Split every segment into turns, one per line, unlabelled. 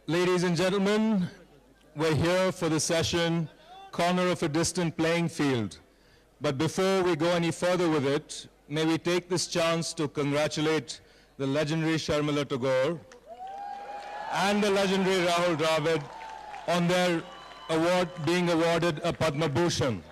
Ladies and gentlemen, we're here for the session, Corner of a Distant Playing Field. But before we go any further with it, may we take this chance to congratulate the legendary Sharmila Tagore and the legendary Rahul Dravid on their award, being awarded a Padma Bhushan.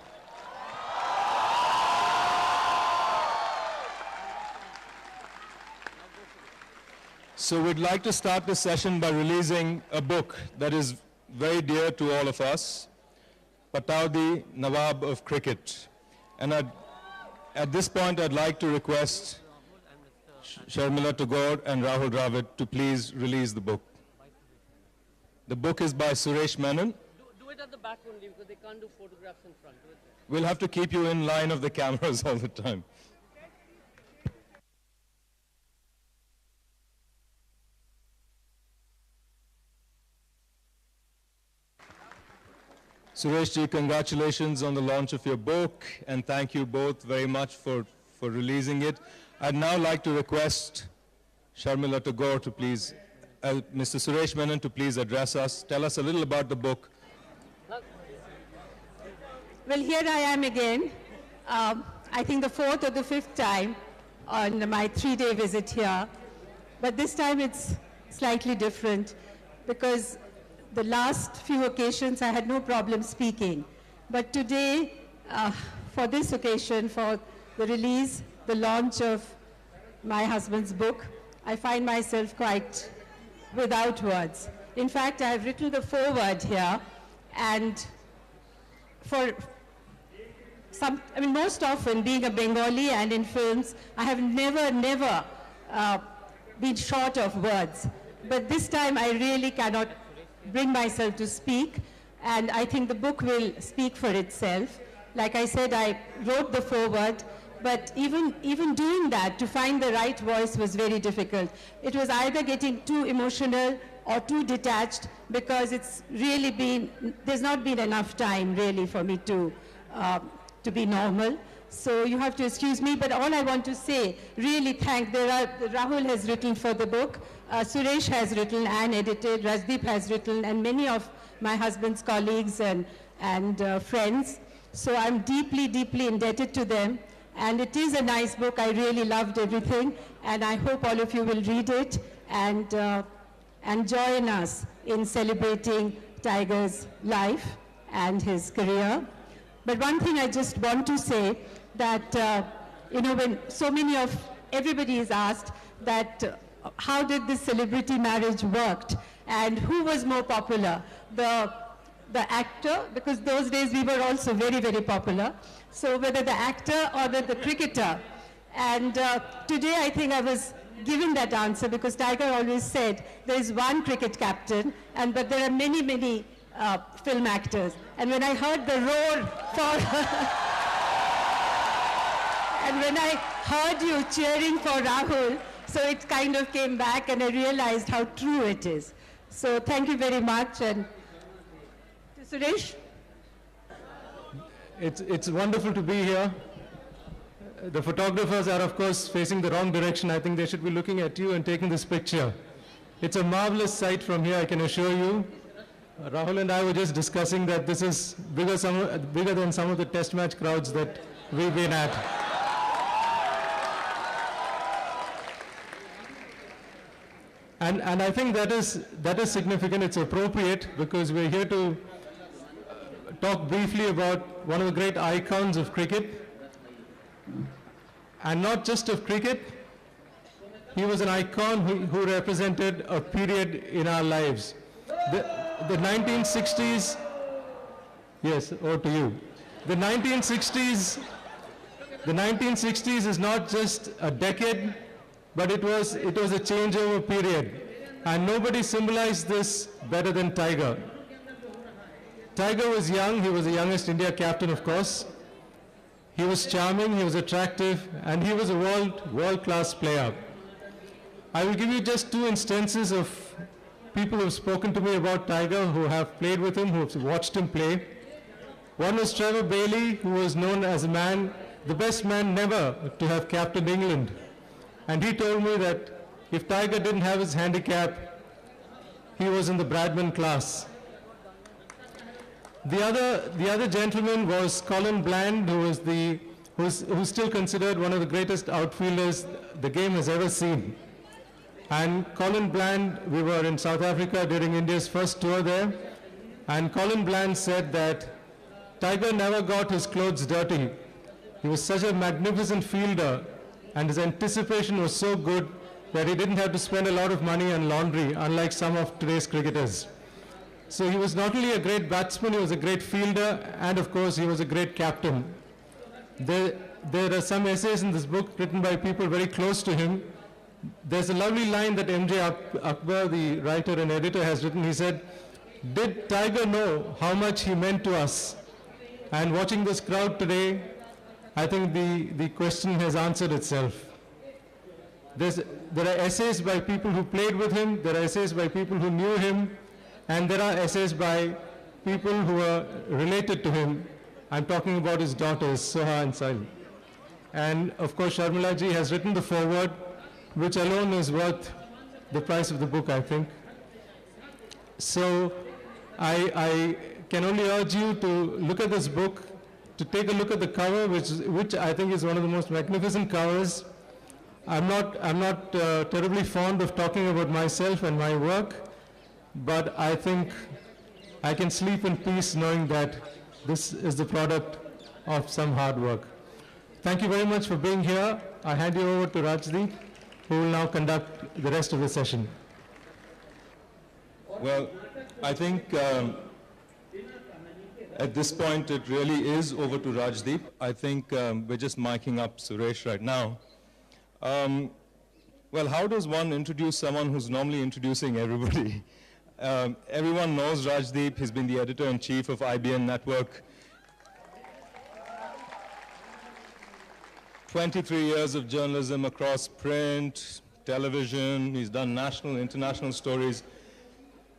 So we'd like to start this session by releasing a book that is very dear to all of us, Pataudi, Nawab of Cricket. And at this point, I'd like to request Sharmila Tagore and Rahul Dravid to please release the book. The book is by Suresh Menon.
Do it at the back only because they can't do photographs in front. Do it there.
We'll have to keep you in line of the cameras all the time. Suresh ji, congratulations on the launch of your book, and thank you both very much for releasing it. I'd now like to request Sharmila Tagore to please, Mr. Suresh Menon to please address us, tell us a little about the book.
Well, here I am again, I think the fourth or the fifth time on my 3-day visit here. But this time it's slightly different because the last few occasions I had no problem speaking. But today, for this occasion, for the release, the launch of my husband's book, I find myself quite without words. In fact, I have written the foreword here, and most often being a Bengali and in films, I have never been short of words. But this time I really cannot bring myself to speak, and I think the book will speak for itself. Like I said, I wrote the foreword, but even doing that, to find the right voice was very difficult. It was either getting too emotional or too detached, because it's really there's not been enough time really for me to be normal. So you have to excuse me, but all I want to say, really Rahul has written for the book, Suresh has written and edited, Rajdeep has written, and many of my husband's colleagues and friends. So I'm deeply, deeply indebted to them. And it is a nice book. I really loved everything. And I hope all of you will read it and join us in celebrating Tiger's life and his career. But one thing I just want to say, that, when everybody is asked that how did this celebrity marriage worked and who was more popular, the actor, because those days we were also very, very popular, so whether the actor or the cricketer. And today I think I was given that answer, because Tiger always said there is one cricket captain, but there are many, many film actors. And when I heard the roar for and when I heard you cheering for Rahul, so it kind of came back and I realized how true it is. So thank you very much. And Suresh?
It's wonderful to be here. The photographers are, of course, facing the wrong direction. I think they should be looking at you and taking this picture. It's a marvelous sight from here, I can assure you. Rahul and I were just discussing that this is bigger than some of the test match crowds that we've been at. And I think that is significant. It's appropriate, because we're here to talk briefly about one of the great icons of cricket, and not just of cricket. He was an icon who represented a period in our lives. The 1960s, yes, over to you. The 1960s is not just a decade, but it was a changeover period. And nobody symbolized this better than Tiger. Tiger was young. He was the youngest India captain, of course. He was charming, he was attractive, and he was a world-class player. I will give you just 2 instances of people who have spoken to me about Tiger, who have played with him, who have watched him play. One was Trevor Bailey, who was known as the best man never to have captained England. And he told me that if Tiger didn't have his handicap, he was in the Bradman class. The other gentleman was Colin Bland, who's still considered one of the greatest outfielders the game has ever seen. And Colin Bland, we were in South Africa during India's first tour there, and Colin Bland said that Tiger never got his clothes dirty. He was such a magnificent fielder, and his anticipation was so good that he didn't have to spend a lot of money on laundry, unlike some of today's cricketers. So he was not only a great batsman, he was a great fielder, and of course he was a great captain. There are some essays in this book written by people very close to him. There's a lovely line that M.J. Akbar, the writer and editor, has written. He said, "Did Tiger know how much he meant to us?" And watching this crowd today, I think the question has answered itself. There are essays by people who played with him, there are essays by people who knew him, and there are essays by people who are related to him. I'm talking about his daughters, Soha and Sahil. And of course, Sharmila ji has written the foreword, which alone is worth the price of the book, I think. So I can only urge you to look at this book, to take a look at the cover, which I think is one of the most magnificent covers. I'm not terribly fond of talking about myself and my work, but I think I can sleep in peace knowing that this is the product of some hard work. Thank you very much for being here. I hand you over to Rajdeep, who will now conduct the rest of the session.
Well, I think at this point it really is over to Rajdeep. I think we're just miking up Suresh right now. Well, how does one introduce someone who's normally introducing everybody? Everyone knows Rajdeep. He's been the editor-in-chief of IBN Network. 23 years of journalism across print, television. He's done national, international stories.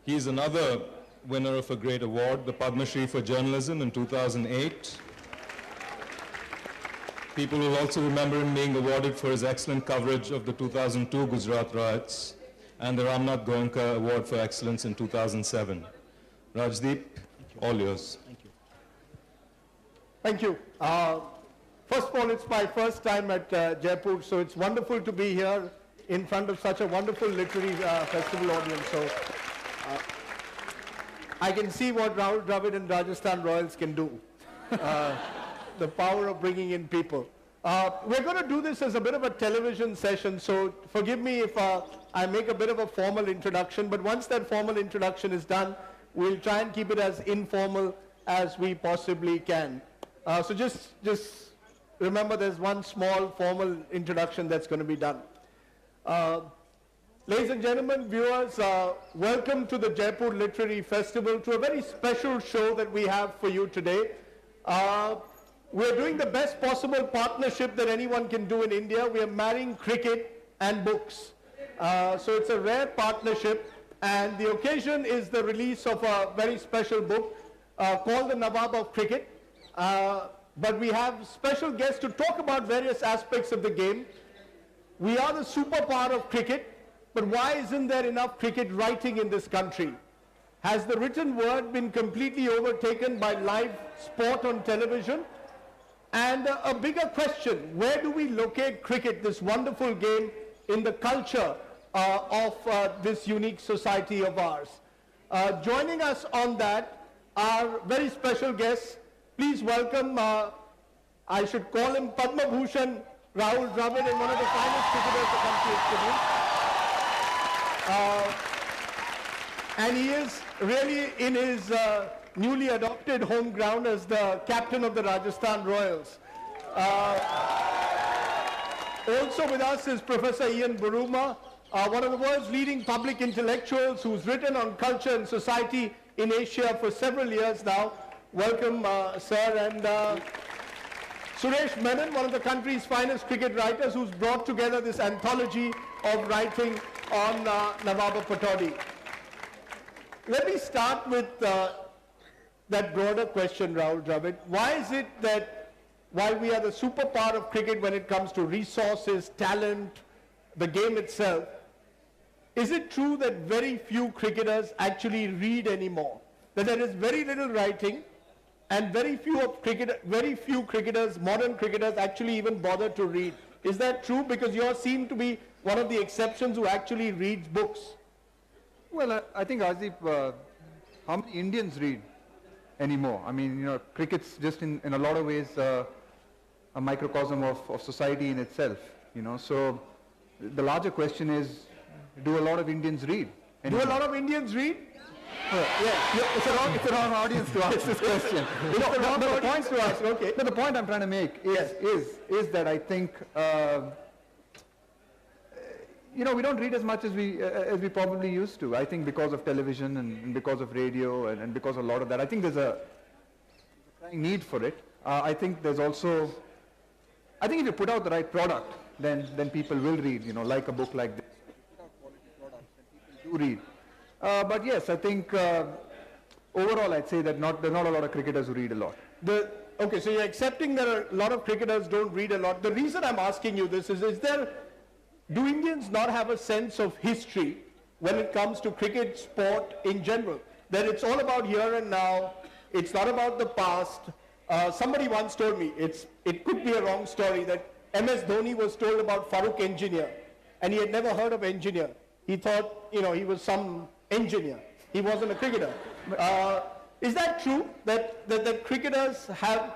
He's another winner of a great award, the Padma Shri for Journalism in 2008. People will also remember him being awarded for his excellent coverage of the 2002 Gujarat riots and the Ramnath Goenka Award for Excellence in 2007. Rajdeep, all yours.
Thank you. Thank you. First of all, it's my first time at Jaipur, so it's wonderful to be here in front of such a wonderful literary festival audience. So I can see what Rahul Dravid and Rajasthan Royals can do. The power of bringing in people. We're going to do this as a bit of a television session, so forgive me if I make a bit of a formal introduction, but once that formal introduction is done, we'll try and keep it as informal as we possibly can. So just remember there's one small formal introduction that's going to be done. Ladies and gentlemen, viewers, welcome to the Jaipur Literary Festival, to a very special show that we have for you today. We're doing the best possible partnership that anyone can do in India. We are marrying cricket and books. So it's a rare partnership, and the occasion is the release of a very special book called The Nawab of Cricket. But we have special guests to talk about various aspects of the game. We are the superpower of cricket, but why isn't there enough cricket writing in this country? Has the written word been completely overtaken by live sport on television? And a bigger question, where do we locate cricket, this wonderful game, in the culture of this unique society of ours? Joining us on that are very special guests. Please welcome, I should call him Padma Bhushan, Rahul Dravid, and one of the finest cricketers the country has produced. And he is really in his newly adopted home ground as the captain of the Rajasthan Royals. Also with us is Professor Ian Buruma, one of the world's leading public intellectuals who's written on culture and society in Asia for several years now. Welcome, sir. And Suresh Menon, one of the country's finest cricket writers, who's brought together this anthology of writing on Nawab of Patodi. Let me start with that broader question, Rahul Dravid. Why is it that while we are the superpower of cricket when it comes to resources, talent, the game itself, is it true that very few cricketers actually read anymore? That there is very little writing and very few cricketers, modern cricketers, actually even bother to read. Is that true? Because you seem to be one of the exceptions who actually reads books.
Well, I think, Rajdeep, how many Indians read anymore? I mean, you know, cricket's just in a lot of ways a microcosm of society in itself, you know. So the larger question is, do a lot of Indians read anymore?
Do a lot of Indians read?
It's a wrong audience to ask this question. The point to ask, okay. No, the point I'm trying to make is that I think you know, we don't read as much as we probably used to. I think because of television and because of radio and because of a lot of that. I think there's a need for it. I think there's also, I think if you put out the right product, then people will read. You know, like a book like this. Put out quality products, then people do read. But yes, I think overall I'd say that there are not a lot of cricketers who read a lot.
Okay, so you're accepting that a lot of cricketers don't read a lot. The reason I'm asking you this is do Indians not have a sense of history when it comes to cricket sport in general? That it's all about here and now, it's not about the past. Somebody once told me, it could be a wrong story, that MS Dhoni was told about Farooq Engineer, and he had never heard of engineer. He thought, you know, he was some engineer. He wasn't a cricketer. Is that true, that cricketers have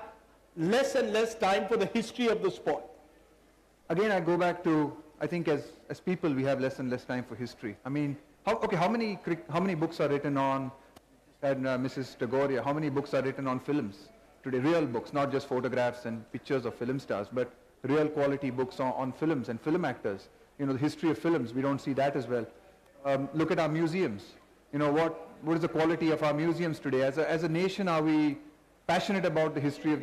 less and less time for the history of the sport?
Again, I go back to, I think as people we have less and less time for history. I mean, how many books are written on, and Mrs. Tagore, how many books are written on films today? Real books, not just photographs and pictures of film stars, but real quality books on films and film actors. You know, the history of films, we don't see that as well. Look at our museums. You know, what is the quality of our museums today? As a nation, are we passionate about the history of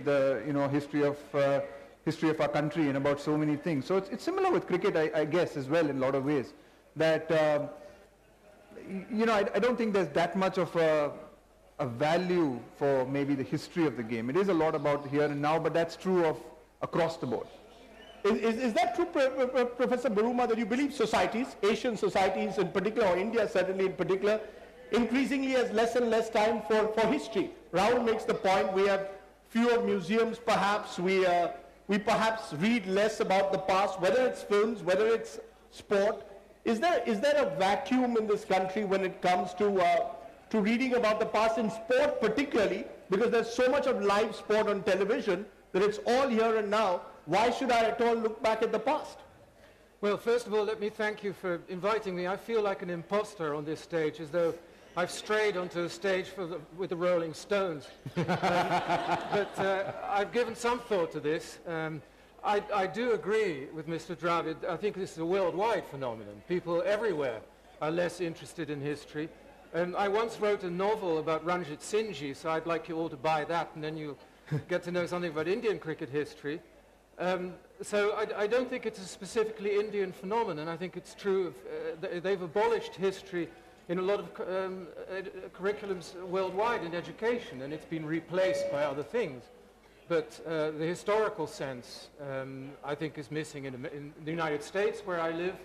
history of our country and about so many things? So it's similar with cricket, I guess, as well, in a lot of ways. That you know, I don't think there's that much of a value for maybe the history of the game. It is a lot about here and now, but that's true of across the board.
Is that true, Professor Buruma, that you believe societies, Asian societies in particular, or India certainly in particular, increasingly has less and less time for history? Rahul makes the point, we have fewer museums perhaps, we perhaps read less about the past, whether it's films, whether it's sport. Is there a vacuum in this country when it comes to reading about the past, in sport particularly, because there's so much of live sport on television that it's all here and now? Why should I at all look back at the past?
Well, first of all, let me thank you for inviting me. I feel like an imposter on this stage, as though I've strayed onto a stage with the Rolling Stones. But I've given some thought to this. I do agree with Mr. Dravid. I think this is a worldwide phenomenon. People everywhere are less interested in history. I once wrote a novel about Ranjit Singhji, so I'd like you all to buy that, and then you'll get to know something about Indian cricket history. So I don't think it's a specifically Indian phenomenon. I think it's true of, they've abolished history in a lot of curriculums worldwide in education, and it's been replaced by other things. But the historical sense, I think, is missing in the United States, where I live,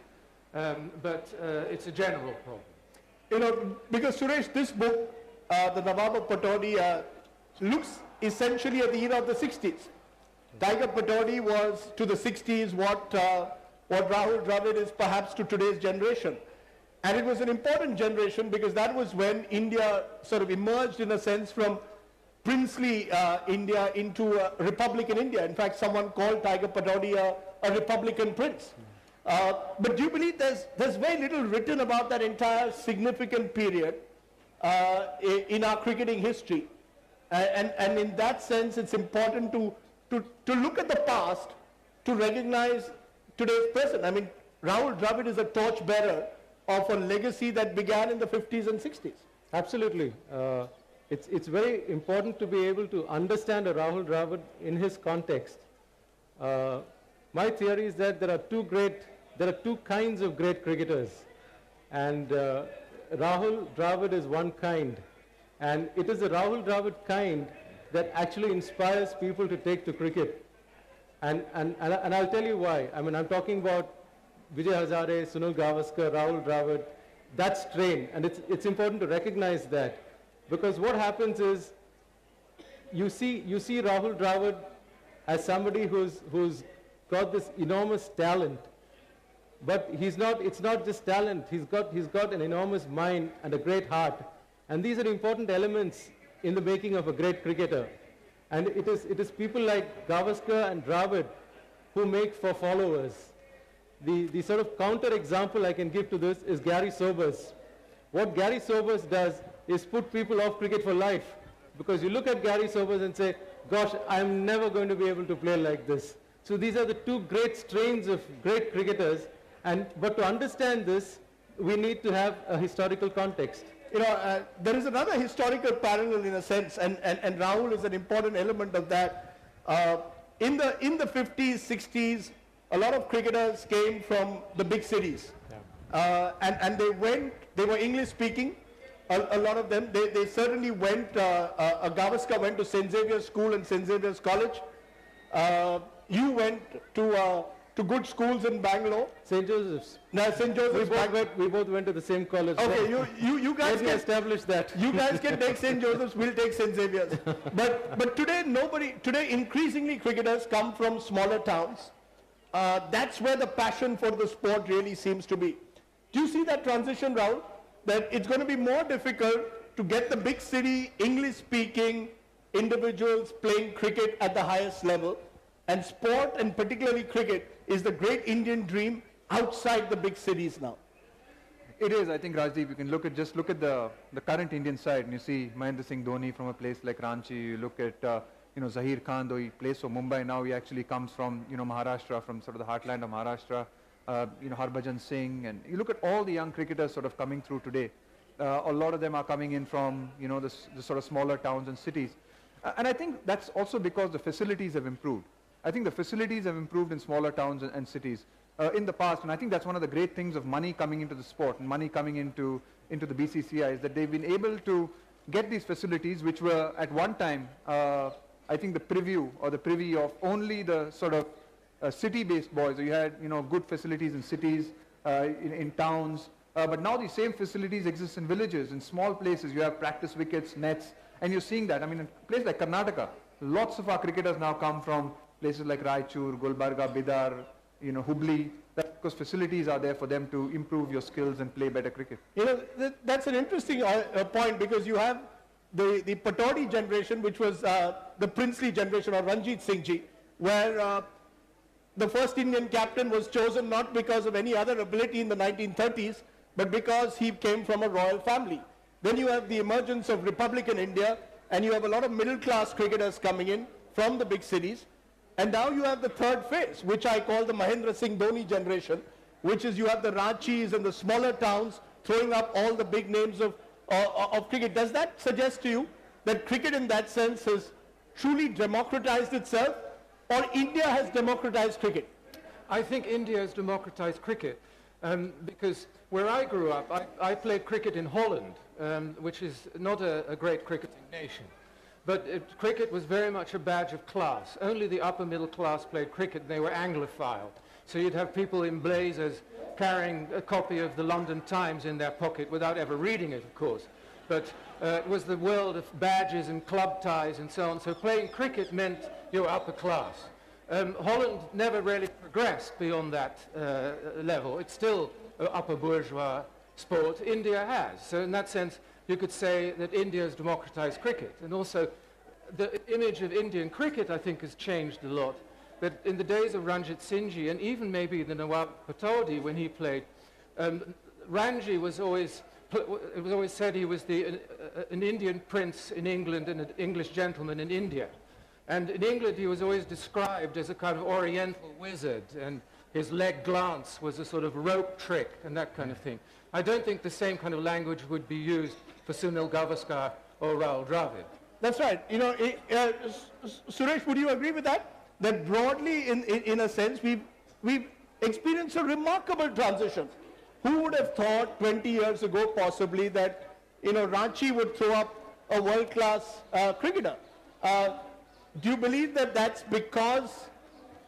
but it's a general problem.
You know, because Suresh, this book, the Nawab of Pataudi, looks essentially at the era of the 60s. Tiger Pataudi was to the 60s what Rahul Dravid is perhaps to today's generation. And it was an important generation because that was when India sort of emerged, in a sense, from princely India into Republican India. In fact, someone called Tiger Pataudi a Republican prince. But do you believe there's very little written about that entire significant period in our cricketing history? And in that sense, it's important to look at the past to recognize today's present. I mean, Rahul Dravid is a torchbearer of a legacy that began in the 50s and 60s.
Absolutely. It's very important to be able to understand a Rahul Dravid in his context. My theory is that there are two kinds of great cricketers, and Rahul Dravid is one kind, and it is the Rahul Dravid kind that actually inspires people to take to cricket. And I'll tell you why. I mean, I'm talking about Vijay Hazare, Sunil Gavaskar, Rahul Dravid. that strain, and it's important to recognize that, because what happens is you see Rahul Dravid as somebody who's got this enormous talent, but it's not just talent, he's got an enormous mind and a great heart, and these are important elements in the making of a great cricketer. And it is people like Gavaskar and Dravid who make for followers. The sort of counter example I can give to this is Gary Sobers. What Gary Sobers does is put people off cricket for life, because you look at Gary Sobers and say, gosh, I'm never going to be able to play like this. So these are the two great strains of great cricketers, but to understand this, we need to have a historical context.
There is another historical parallel in a sense, and Rahul is an important element of that. In the 50s, 60s, a lot of cricketers came from the big cities. Yeah. And they were English speaking, a lot of them. They certainly went, Gavaskar went to St. Xavier's School and St. Xavier's College. You went to good schools in Bangalore.
St. Joseph's.
No, St. Joseph's.
We both went to the same college.
Okay, you guys can
establish that.
You guys can take St. Joseph's, we'll take St. Xavier's. But today increasingly cricketers come from smaller towns. That's where the passion for the sport really seems to be. Do you see that transition, Rahul? That it's going to be more difficult to get the big city English-speaking individuals playing cricket at the highest level, and sport, and particularly cricket, is the great Indian dream outside the big cities now.
It is. I think, Rajdeep, you can look at the current Indian side, and you see Mahendra Singh Dhoni from a place like Ranchi. You look at Zahir Khan, though he plays for Mumbai now, he actually comes from Maharashtra, from sort of the heartland of Maharashtra. Harbhajan Singh, and you look at all the young cricketers sort of coming through today. A lot of them are coming in from the sort of smaller towns and cities, and I think that's also because the facilities have improved. I think the facilities have improved in smaller towns and cities in the past, and I think that's one of the great things of money coming into the sport and money coming into the BCCI, is that they've been able to get these facilities, which were at one time, I think, the privy of only the sort of city-based boys. So you had good facilities in cities, in towns, but now these same facilities exist in villages, in small places. You have practice wickets, nets, and you're seeing that. I mean, in a place like Karnataka, lots of our cricketers now come from places like Raichur, Gulbarga, Bidar, Hubli. That's because facilities are there for them to improve your skills and play better cricket.
That's an interesting point, because you have the Patodi generation, which was the princely generation, or Ranjit Singh Ji, where the first Indian captain was chosen not because of any other ability in the 1930s, but because he came from a royal family. Then you have the emergence of Republican India, and you have a lot of middle-class cricketers coming in from the big cities. And now you have the third phase, which I call the Mahendra Singh Dhoni generation, which is you have the Ranchis and the smaller towns throwing up all the big names of cricket. Does that suggest to you that cricket in that sense has truly democratized itself, or India has democratized cricket?
I think India has democratized cricket, because where I grew up, I played cricket in Holland, which is not a great cricketing nation. But cricket was very much a badge of class. Only the upper middle class played cricket, and they were Anglophile. So you'd have people in blazers carrying a copy of the London Times in their pocket without ever reading it, of course. But it was the world of badges and club ties and so on. So playing cricket meant you were upper class. Holland never really progressed beyond that level. It's still an upper bourgeois sport. India has. So in that sense, you could say that India has democratized cricket. And also, the image of Indian cricket, I think, has changed a lot. That in the days of Ranjit Singhji, and even maybe the Nawab Patodi when he played, Ranji was always, it was always said he was an Indian prince in England and an English gentleman in India. And in England, he was always described as a kind of oriental wizard, and his leg glance was a sort of rope trick and that kind of thing. I don't think the same kind of language would be used for Sunil Gavaskar or Rahul Dravid.
That's right. Suresh, would you agree with that? That broadly, in a sense, we've experienced a remarkable transition. Who would have thought 20 years ago, possibly, that Ranchi would throw up a world-class cricketer? Do you believe that that's because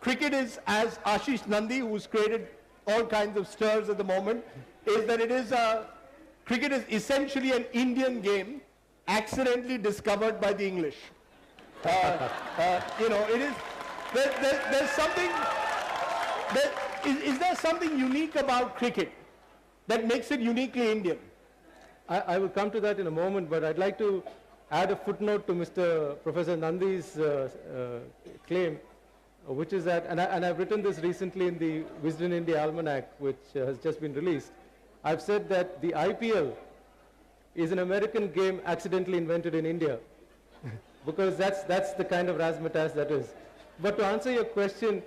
cricket is, as Ashish Nandi, who's created all kinds of stirs at the moment, is that it is cricket is essentially an Indian game accidentally discovered by the English. You know, it is, there's something, is there something unique about cricket that makes it uniquely Indian?
I will come to that in a moment, but I'd like to add a footnote to Mr. Professor Nandi's claim, which is that, and I've written this recently in the Wisden India Almanac, which has just been released. I've said that the IPL is an American game accidentally invented in India, because that's the kind of razzmatazz that is. But to answer your question,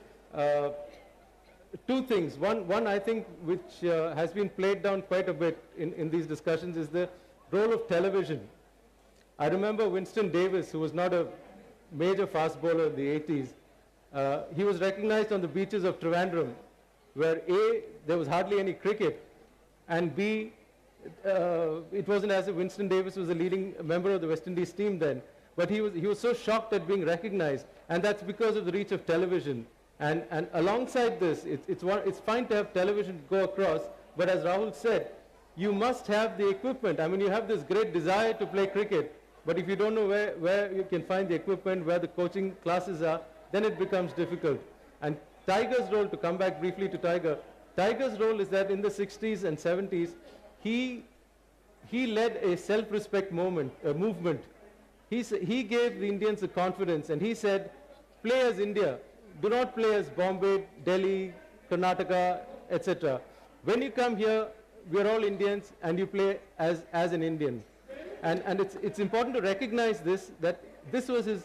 two things. One I think which has been played down quite a bit in these discussions is the role of television. I remember Winston Davis, who was not a major fast bowler in the 80s. He was recognized on the beaches of Trivandrum, where A, there was hardly any cricket, and B, it wasn't as if Winston Davis was a leading member of the West Indies team then, but he was so shocked at being recognized, and that's because of the reach of television. And alongside this, it's fine to have television go across, but as Rahul said, you must have the equipment. I mean, you have this great desire to play cricket, but if you don't know where you can find the equipment, where the coaching classes are, then it becomes difficult. And Tiger's role, to come back briefly to Tiger's role is that in the 60s and 70s, he led a self-respect movement. He gave the Indians the confidence, and he said, play as India. Do not play as Bombay, Delhi, Karnataka, etc. When you come here, we are all Indians, and you play as an Indian. And it's important to recognize this, that this was his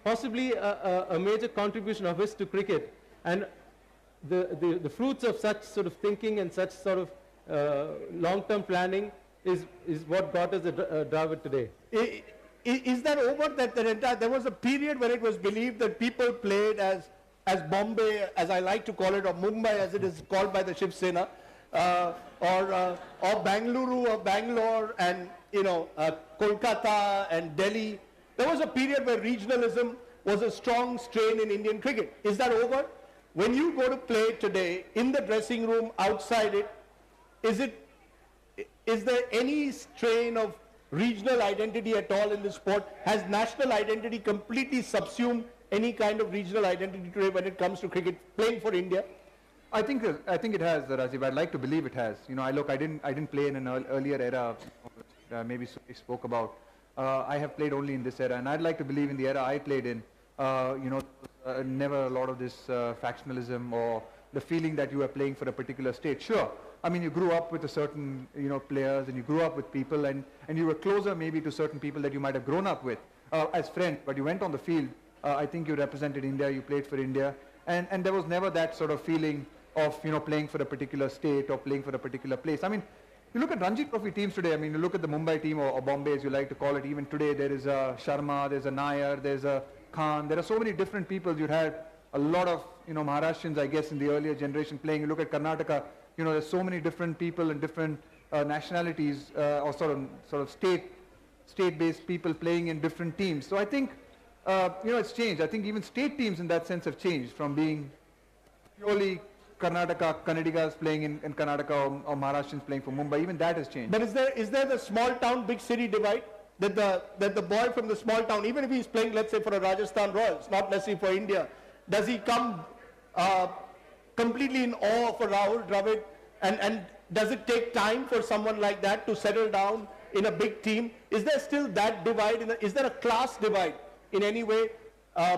possibly a major contribution of his to cricket. And the fruits of such sort of thinking and such sort of long-term planning is what got us Dravid today.
Is that over? That there was a period when it was believed that people played as Bombay, as I like to call it, or Mumbai as it is called by the Shiv Sena, or Bangalore or Bangalore, and Kolkata and Delhi. There was a period where regionalism was a strong strain in Indian cricket. Is that over? When you go to play today, in the dressing room, outside it, is there any strain of regional identity at all in the sport? Has national identity completely subsumed any kind of regional identity today when it comes to cricket, playing for India?
I think it has, Rajdeep. I'd like to believe it has. I didn't play in an earlier era. Maybe Suresh spoke about. I have played only in this era, and I'd like to believe in the era I played in. Never a lot of this factionalism or the feeling that you are playing for a particular state. Sure, I mean, you grew up with a certain players, and you grew up with people, and you were closer maybe to certain people that you might have grown up with as friends. But you went on the field. I think you represented India. You played for India, and there was never that sort of feeling of playing for a particular state or playing for a particular place. I mean, you look at Ranji Trophy teams today. I mean, you look at the Mumbai team or Bombay, as you like to call it. Even today, there is a Sharma, there's a Nair, there's a Khan. There are so many different people. You had a lot of Maharashtrians, I guess, in the earlier generation playing. You look at Karnataka. There's so many different people and different nationalities or sort of state-based people playing in different teams. So I think it's changed. I think even state teams in that sense have changed from being purely Karnataka, Kannadigas playing in Karnataka or Maharashtrians playing for Mumbai. Even that has changed.
But is there the small town, big city divide? That the boy from the small town, even if he's playing, let's say, for a Rajasthan Royals, not necessarily for India, does he come completely in awe for Rahul Dravid? And does it take time for someone like that to settle down in a big team? Is there still that divide? Is there a class divide in any way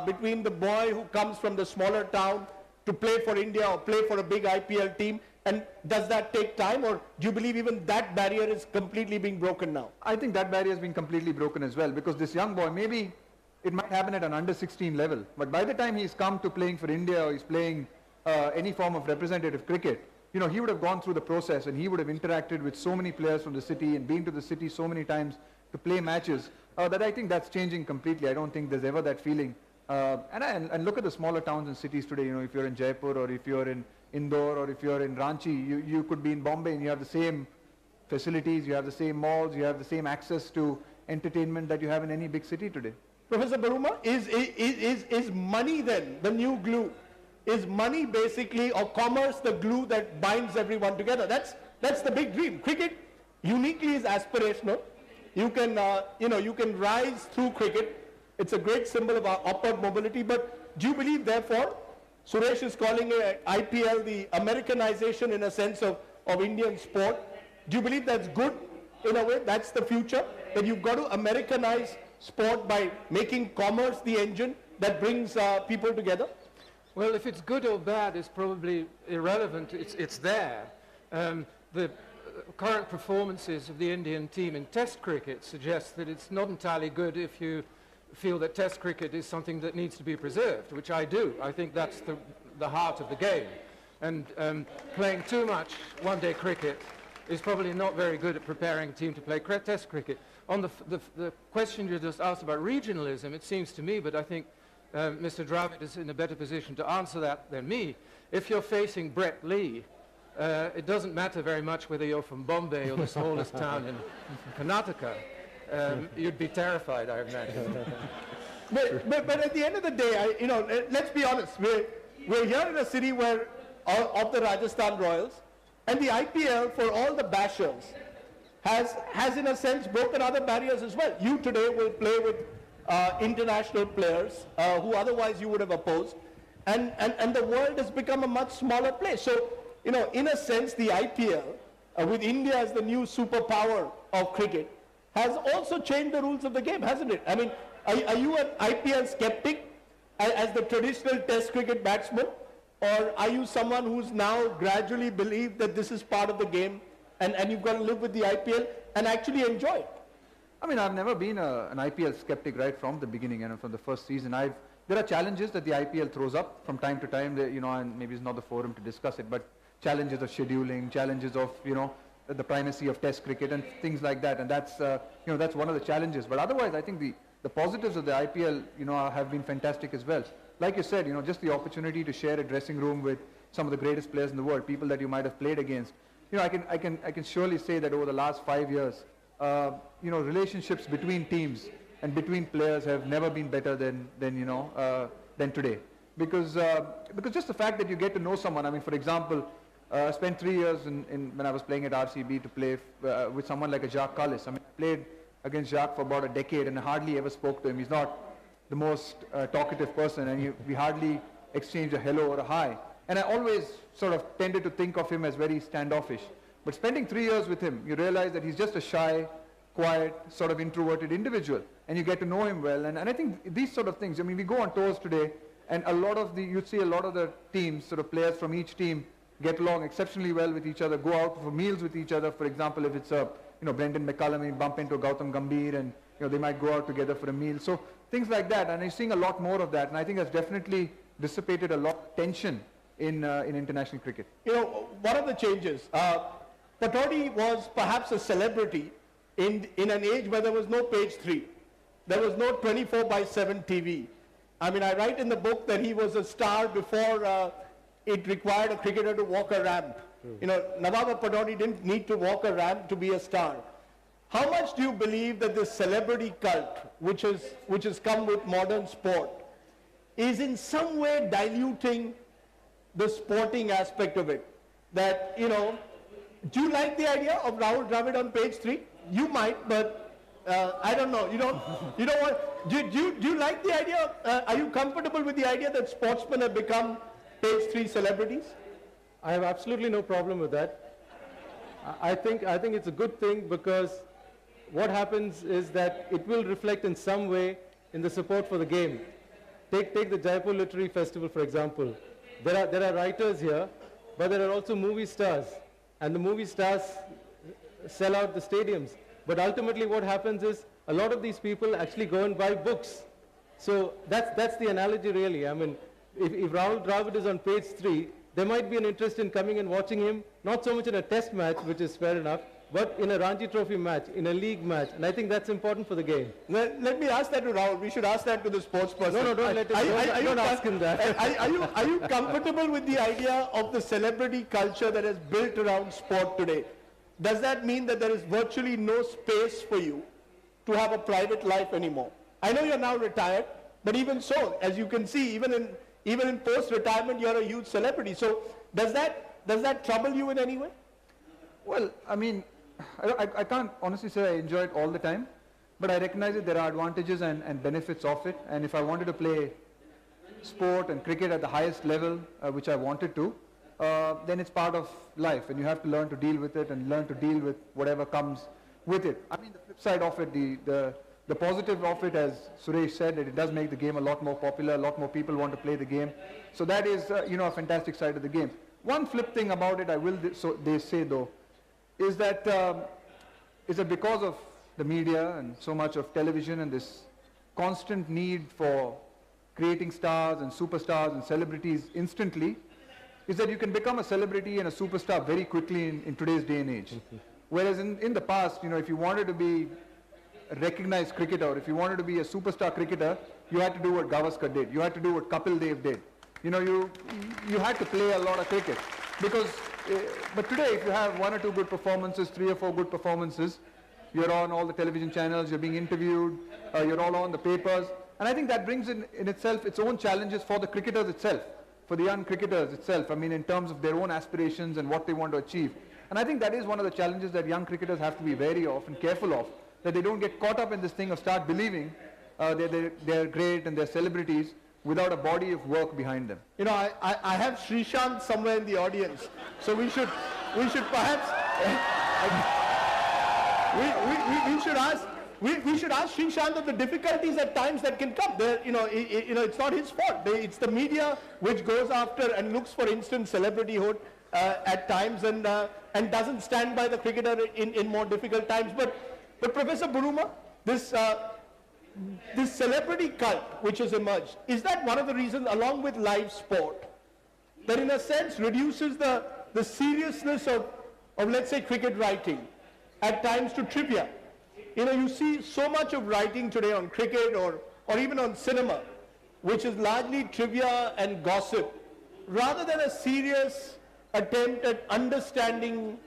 between the boy who comes from the smaller town to play for India or play for a big IPL team? And does that take time, or do you believe even that barrier is completely being broken now?
I think that barrier has been completely broken as well, because this young boy, maybe it might happen at an under-16 level, but by the time he's come to playing for India or he's playing any form of representative cricket, he would have gone through the process, and he would have interacted with so many players from the city and been to the city so many times to play matches, that I think that's changing completely. I don't think there's ever that feeling. And look at the smaller towns and cities today. If you're in Jaipur, or if you're in Indore, or if you're in Ranchi, you could be in Bombay and you have the same facilities, you have the same malls, you have the same access to entertainment that you have in any big city today.
Professor Buruma, is money then the new glue? Is money basically, or commerce, the glue that binds everyone together? That's the big dream. Cricket uniquely is aspirational. You can, you can rise through cricket. It's a great symbol of our upward mobility. But do you believe, therefore, Suresh is calling it IPL the Americanization in a sense of Indian sport? Do you believe that's good in a way? That's the future? That you've got to Americanize sport by making commerce the engine that brings people together?
Well, if it's good or bad is probably irrelevant. It's there. The current performances of the Indian team in Test cricket suggest that it's not entirely good if you feel that Test cricket is something that needs to be preserved, which I do. I think that's the heart of the game. And playing too much one-day cricket is probably not very good at preparing a team to play Test cricket. On the question you just asked about regionalism, it seems to me, but I think Mr. Dravid is in a better position to answer that than me. If you're facing Brett Lee, it doesn't matter very much whether you're from Bombay or the smallest town in Karnataka. You'd be terrified, I imagine.
But at the end of the day, let's be honest. We're here in a city where of the Rajasthan Royals, and the IPL, for all the bashers, has in a sense broken other barriers as well. You today will play with international players who otherwise you would have opposed, and the world has become a much smaller place. So, in a sense, the IPL, with India as the new superpower of cricket, has also changed the rules of the game, hasn't it? I mean, are you an IPL skeptic as the traditional Test cricket batsman, or are you someone who's now gradually believed that this is part of the game and you've got to live with the IPL and actually enjoy it?
I mean, I've never been an IPL skeptic right from the beginning and from the first season. There are challenges that the IPL throws up from time to time, and maybe it's not the forum to discuss it, but challenges of scheduling, challenges of, the primacy of Test cricket and things like that, and that's one of the challenges. But otherwise, I think the positives of the IPL, have been fantastic as well. Like you said, just the opportunity to share a dressing room with some of the greatest players in the world, people that you might have played against. I can surely say that over the last 5 years, relationships between teams and between players have never been better than today. Because just the fact that you get to know someone. I mean, for example, I spent 3 years when I was playing at RCB to play with someone like a Jacques Kallis. I mean, I played against Jacques for about a decade and I hardly ever spoke to him. He's not the most talkative person, and we hardly exchange a hello or a hi. And I always sort of tended to think of him as very standoffish. But spending 3 years with him, you realize that he's just a shy, quiet, sort of introverted individual, and you get to know him well. And I think these sort of things, I mean, we go on tours today, and you'd see a lot of the teams, sort of players from each team, get along exceptionally well with each other, go out for meals with each other. For example, if it's Brendan McCullum, you bump into Gautam Gambhir, and they might go out together for a meal. So things like that, and I'm seeing a lot more of that, and I think that's definitely dissipated a lot of tension in international cricket.
One of the changes, Patodi was perhaps a celebrity in an age where there was no page 3. There was no 24/7 TV. I mean, I write in the book that he was a star before it required a cricketer to walk a ramp. Nawab Patodi didn't need to walk a ramp to be a star. How much do you believe that this celebrity cult, which has come with modern sport, is in some way diluting the sporting aspect of it? That, do you like the idea of Rahul Dravid on page 3? You might, but I don't know. You don't want. Do you like the idea? Are you comfortable with the idea that sportsmen have become page 3 celebrities?
I have absolutely no problem with that. I think it's a good thing, because what happens is that it will reflect in some way in the support for the game. Take the Jaipur Literary Festival, for example. There are writers here, but there are also movie stars, and the movie stars sell out the stadiums. But ultimately what happens is a lot of these people actually go and buy books. So that's the analogy really. I mean, if Rahul Dravid is on page 3, there might be an interest in coming and watching him, not so much in a test match, which is fair enough, but in a Ranji Trophy match, in a league match, and I think that's important for the game.
Well, let me ask that to Rahul. We should ask that to the sports person.
No, don't let him. Don't ask him that.
Are you comfortable with the idea of the celebrity culture that is built around sport today? Does that mean that there is virtually no space for you to have a private life anymore? I know you're now retired, but even so, as you can see, even in post-retirement, you're a huge celebrity. So does that trouble you in any way?
Well, I mean, I can't honestly say I enjoy it all the time, but I recognize that there are advantages and benefits of it. And if I wanted to play sport and cricket at the highest level, which I wanted to, then it's part of life, and you have to learn to deal with it and learn to deal with whatever comes with it. I mean, the flip side of it, the positive of it, as Suresh said, that it does make the game a lot more popular, a lot more people want to play the game. So that is, a fantastic side of the game. One flip thing about it, they say though, is that because of the media and so much of television and this constant need for creating stars and superstars and celebrities instantly, is that you can become a celebrity and a superstar very quickly in today's day and age. Whereas in the past, if you wanted to be a recognized cricketer, or if you wanted to be a superstar cricketer, you had to do what Gavaskar did. You had to do what Kapil Dev did. You had to play a lot of cricket. But today, if you have 1 or 2 good performances, 3 or 4 good performances, you're on all the television channels, you're being interviewed, you're all on the papers. And I think that brings in itself its own challenges for the cricketers itself, for the young cricketers itself. I mean, in terms of their own aspirations and what they want to achieve. And I think that is one of the challenges that young cricketers have to be wary of and careful of, that they don't get caught up in this thing of start believing they're great and they're celebrities without a body of work behind them.
I have Srishant somewhere in the audience, so we should perhaps we should ask Srishant of the difficulties at times that can come. It's not his fault. It's the media which goes after and looks for instant celebrityhood at times and doesn't stand by the cricketer in more difficult times. But Professor Buruma, this celebrity cult which has emerged, is that one of the reasons, along with live sport, that in a sense reduces the seriousness of let's say cricket writing at times to trivia? You see so much of writing today on cricket or even on cinema, which is largely trivia and gossip, rather than a serious attempt at understanding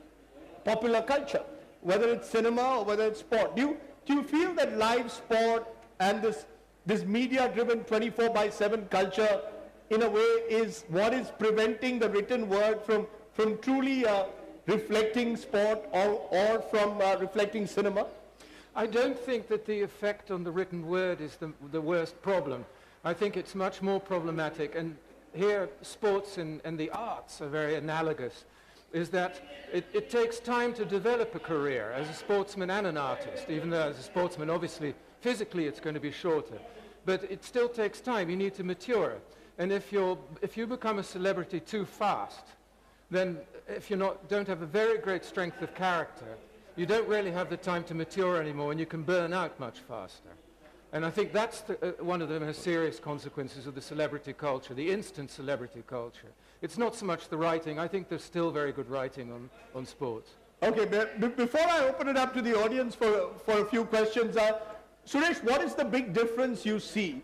popular culture, whether it's cinema or whether it's sport. Do you feel that live sport and this media-driven 24/7 culture, in a way, is what is preventing the written word from truly reflecting sport or from reflecting cinema?
I don't think that the effect on the written word is the worst problem. I think it's much more problematic, and here sports and the arts are very analogous, is that it takes time to develop a career as a sportsman and an artist, even though as a sportsman, obviously, physically it's going to be shorter. But it still takes time. You need to mature. And if you become a celebrity too fast, then if you don't have a very great strength of character, you don't really have the time to mature anymore, and you can burn out much faster. And I think that's one of the most serious consequences of the celebrity culture, the instant celebrity culture. It's not so much the writing. I think there's still very good writing on sports.
Okay, before I open it up to the audience for a few questions, Suresh, what is the big difference you see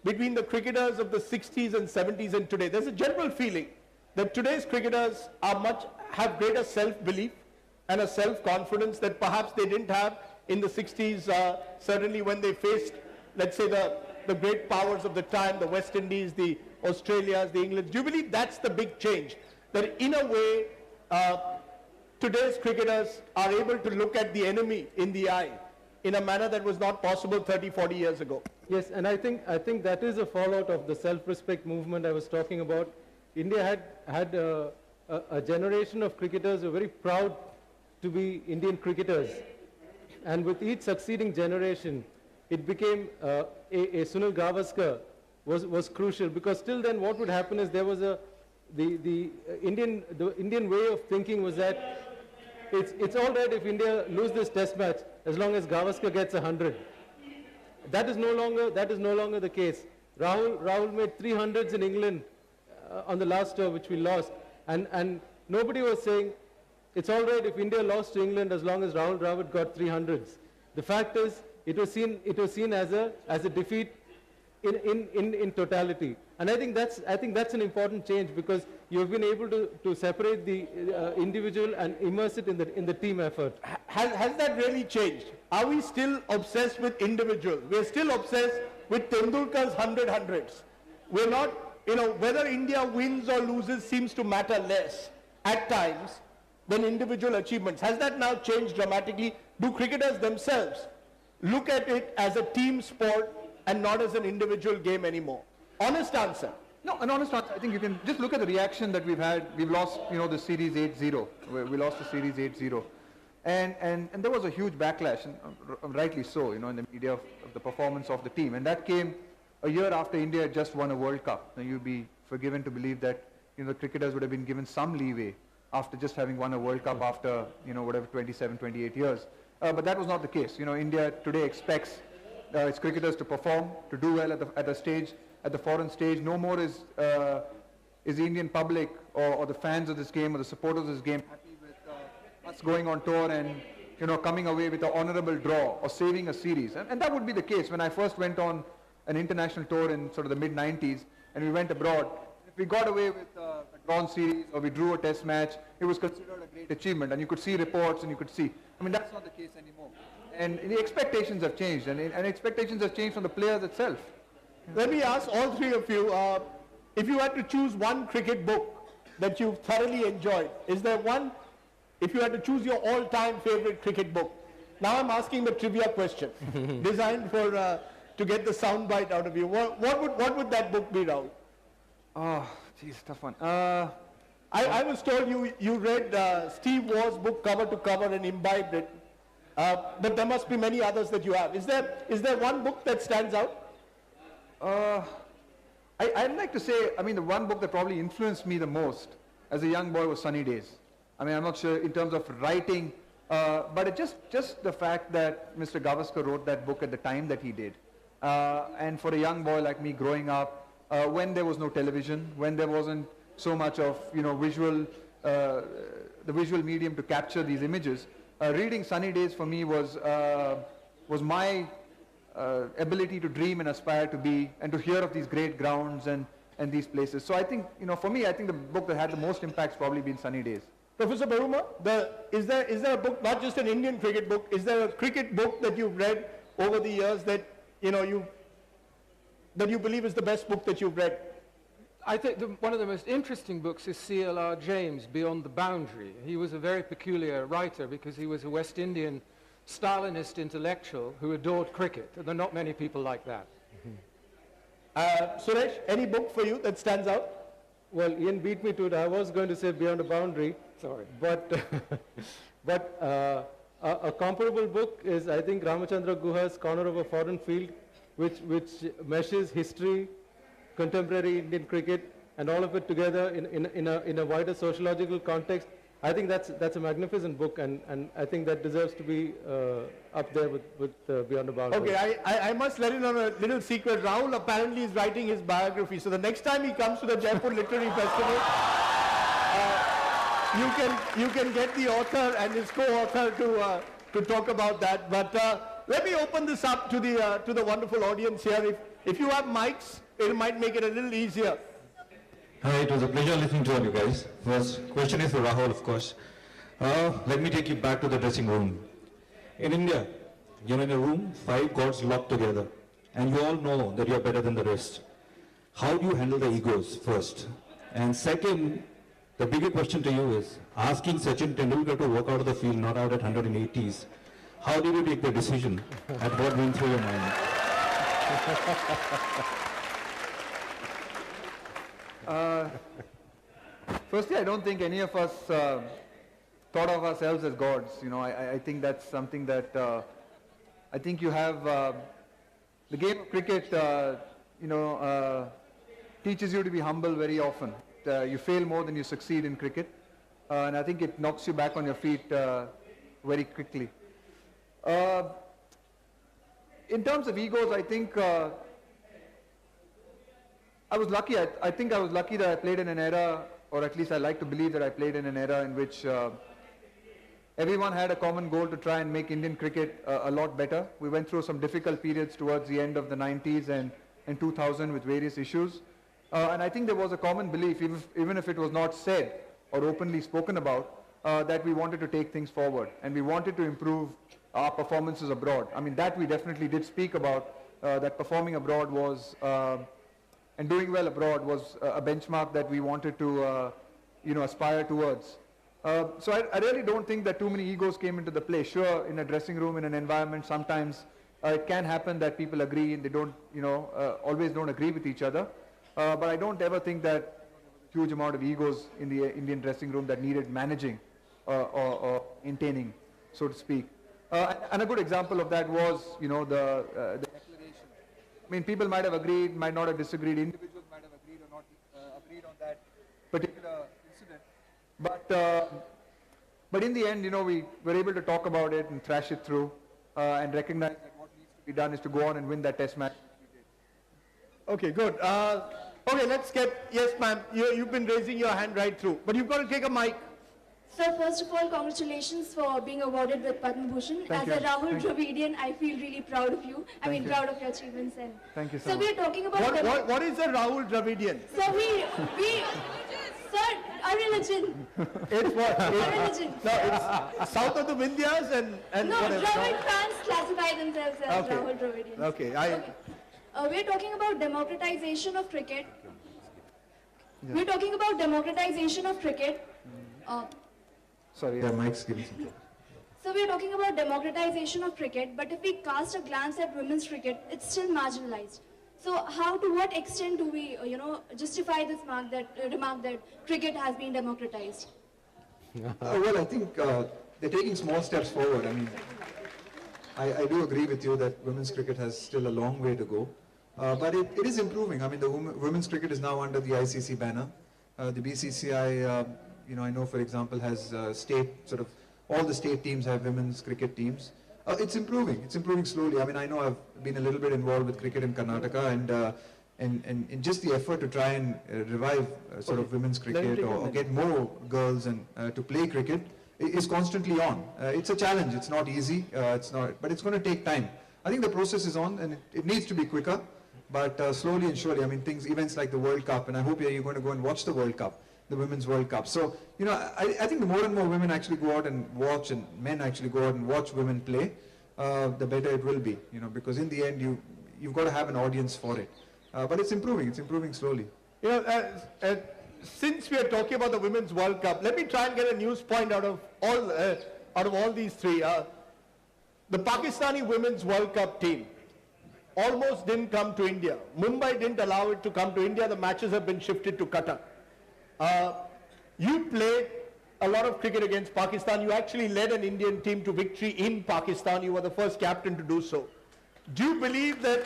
between the cricketers of the 60s and 70s and today? There's a general feeling that today's cricketers have greater self-belief and a self-confidence that perhaps they didn't have in the 60s, certainly when they faced, let's say, the great powers of the time, the West Indies, the Australias, the Englands. Do you believe that's the big change? That in a way, today's cricketers are able to look at the enemy in the eye in a manner that was not possible 30, 40 years ago?
Yes, and I think that is a fallout of the self-respect movement I was talking about. India had a generation of cricketers who were very proud to be Indian cricketers. And with each succeeding generation, it became a Sunil Gavaskar was crucial, because till then what would happen is there was the Indian way of thinking was that it's all right if India lose this test match as long as Gavaskar gets 100. That is no longer the case. Rahul made 300s in England on the last tour, which we lost, and nobody was saying it's all right if India lost to England as long as Rahul Dravid got 300s. The fact is, it was seen as a defeat in totality. And I think that's an important change, because you've been able to separate the individual and immerse it in the team effort.
Has that really changed? Are we still obsessed with individuals? We're still obsessed with Tendulkar's 100s. We're not, whether India wins or loses seems to matter less at times. than individual achievements? Has that now changed dramatically? Do cricketers themselves look at it as a team sport and not as an individual game anymore? Honest answer.
No, an honest answer. I think you can just look at the reaction that we've had. We've lost, the series 8-0. We lost the series 8-0. And there was a huge backlash, and rightly so, in the media of the performance of the team. And that came a year after India had just won a World Cup. Now you'd be forgiven to believe that, the cricketers would have been given some leeway after just having won a World Cup after, 27, 28 years. But that was not the case. India today expects its cricketers to perform, to do well at the foreign stage. No more is the Indian public or the fans of this game or the supporters of this game happy with us going on tour and coming away with an honourable draw or saving a series. And that would be the case. When I first went on an international tour in sort of the mid-90s and we went abroad, if we got away with a drawn series or we drew a test match, it was considered a great achievement, and you could see reports and you could see. That's not the case anymore. And the expectations have changed, and expectations have changed from the players itself.
Let me ask all three of you, if you had to choose one cricket book that you've thoroughly enjoyed, is there one, if you had to choose your all-time favorite cricket book? Now I'm asking the trivia question, designed for to get the soundbite out of you. What would that book be, Rahul?
Oh, geez, tough one.
I was told you read Steve Waugh's book cover to cover and imbibed it, but there must be many others that you have. Is there one book that stands out?
I'd like to say, the one book that probably influenced me the most as a young boy was Sunny Days. I'm not sure in terms of writing, but it just the fact that Mr. Gavaskar wrote that book at the time that he did. And for a young boy like me growing up, when there was no television, when there wasn't so much of the visual medium to capture these images, reading Sunny Days for me was my ability to dream and aspire to be and to hear of these great grounds and these places. So I think, for me, I think the book that had the most impact has probably been Sunny Days.
Professor Buruma, is there a book, not just an Indian cricket book, is there a cricket book that you've read over the years that you believe is the best book that you've read?
I think one of the most interesting books is C.L.R. James, Beyond the Boundary. He was a very peculiar writer because he was a West Indian Stalinist intellectual who adored cricket. There are not many people like that.
Suresh, any book for you that stands out?
Well, Ian beat me to it. I was going to say Beyond the Boundary.
Sorry.
But a comparable book is, I think, Ramachandra Guha's Corner of a Foreign Field, which meshes history, contemporary Indian cricket, and all of it together in a wider sociological context. I think that's a magnificent book, and I think that deserves to be up there with Beyond the Boundary.
Okay, I must let in on a little secret. Rahul apparently is writing his biography, so the next time he comes to the Jaipur Literary Festival, you can get the author and his co-author to talk about that. But let me open this up to the wonderful audience here. If you have mics, it might make it a little easier.
Hi, it was a pleasure listening to all you guys. First question is for Rahul, of course. Let me take you back to the dressing room. In India, you're in a room, 5 gods locked together, and you all know that you're better than the rest. How do you handle the egos first? And second, the bigger question to you is, asking Sachin Tendulkar to walk out of the field, not out at 180s, how did you take the decision and what went through your mind?
Firstly, I don't think any of us thought of ourselves as gods. I think that's something that I think you have. The game of cricket, teaches you to be humble very often. You fail more than you succeed in cricket, and I think it knocks you back on your feet very quickly. In terms of egos, I think I was lucky. I think I was lucky that I played in an era, or at least I like to believe that I played in an era in which everyone had a common goal to try and make Indian cricket a lot better. We went through some difficult periods towards the end of the 90s and 2000 with various issues. And I think there was a common belief, even if it was not said or openly spoken about, that we wanted to take things forward and we wanted to improve our performances abroad. I mean, that we definitely did speak about, that performing abroad was, and doing well abroad was a benchmark that we wanted to, aspire towards. So I really don't think that too many egos came into the play. Sure, in a dressing room, in an environment, sometimes it can happen that people agree and they don't, always don't agree with each other. But I don't ever think that huge amount of egos in the Indian dressing room that needed managing or maintaining, so to speak. And a good example of that was, the declaration. I mean, people might have agreed, might not have disagreed. Individuals might have agreed or not agreed on that particular incident. But in the end, we were able to talk about it and thrash it through and recognize that what needs to be done is to go on and win that test match.
Okay, good. Okay, let's get, yes ma'am, you've been raising your hand right through, but you've got to take a mic.
So first of all, congratulations for being awarded with Padma Bhushan.
Thank
As
you.
a Rahul Dravidian, I feel really proud of you. Proud of your achievements. And
Thank you so
so
much.
we are talking about
What is a Rahul Dravidian?
So sir, a religion.
It's what?
A religion.
No, it's south of the Vindhyas and
No,
whatever.
Dravid fans classify themselves as
Okay.
Rahul Dravidians.
Okay,
We are talking about democratization of cricket. We are talking about democratization of cricket.
Sorry.
Yeah, Mike's giving some.
So we are talking about democratization of cricket, but if we cast a glance at women's cricket, it's still marginalized. So to what extent do we, justify this remark that cricket has been democratized?
Well, I think they're taking small steps forward. I mean, I do agree with you that women's cricket has still a long way to go. But it is improving. I mean, the women's cricket is now under the ICC banner. The BCCI, I know, for example, has all the state teams have women's cricket teams. It's improving. It's improving slowly. I mean, I know I've been a little bit involved with cricket in Karnataka, and just the effort to try and revive women's cricket or get more girls and to play cricket is constantly on. It's a challenge. It's not easy. But it's going to take time. I think the process is on, and it needs to be quicker. But slowly and surely, I mean, events like the World Cup, and I hope you're going to go and watch the World Cup, the Women's World Cup. So, I think the more and more women actually go out and watch, and men actually go out and watch women play, the better it will be, because in the end, you've got to have an audience for it. But it's improving slowly.
Since we are talking about the Women's World Cup, let me try and get a news point out of all these three. The Pakistani Women's World Cup team almost didn't come to India. Mumbai didn't allow it to come to India. The matches have been shifted to Qatar. You played a lot of cricket against Pakistan. You actually led an Indian team to victory in Pakistan. You were the first captain to do so. Do you believe that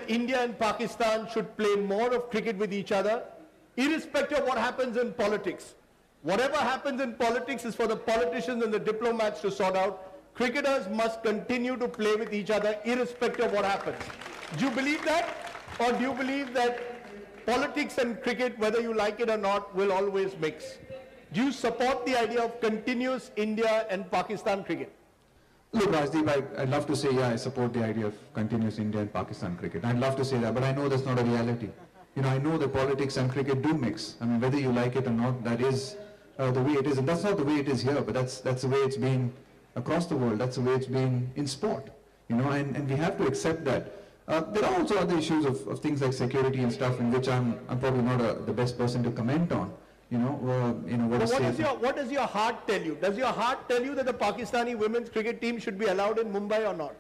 India and Pakistan should play more of cricket with each other, irrespective of what happens in politics? Whatever happens in politics is for the politicians and the diplomats to sort out. Cricketers must continue to play with each other irrespective of what happens. Do you believe that? Or do you believe that politics and cricket, whether you like it or not, will always mix? Do you support the idea of continuous India and Pakistan cricket?
Look, Rajdeep, I'd love to say, I support the idea of continuous India and Pakistan cricket. I'd love to say that, but I know that's not a reality. I know that politics and cricket do mix. I mean, whether you like it or not, that is the way it is. And that's not the way it is here, but that's the way it's been across the world. That's the way it's been in sport, and we have to accept that. There are also other issues of things like security and stuff, in which I'm probably not the best person to comment on.
What does your heart tell you? Does your heart tell you that the Pakistani women's cricket team should be allowed in Mumbai or not?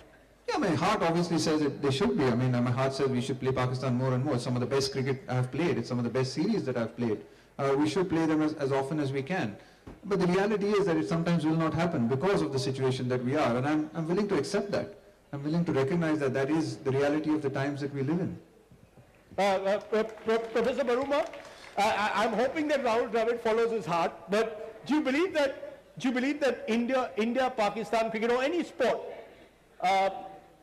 Yeah, my heart obviously says that they should be. I mean, my heart says we should play Pakistan more and more. It's some of the best cricket I've played. It's some of the best series that I've played. We should play them as often as we can. But the reality is that it sometimes will not happen because of the situation that we are. And I'm willing to accept that. I'm willing to recognize that that is the reality of the times that we live in.
Professor Buruma, I'm hoping that Rahul Dravid follows his heart, but do you believe that India, Pakistan cricket or any sport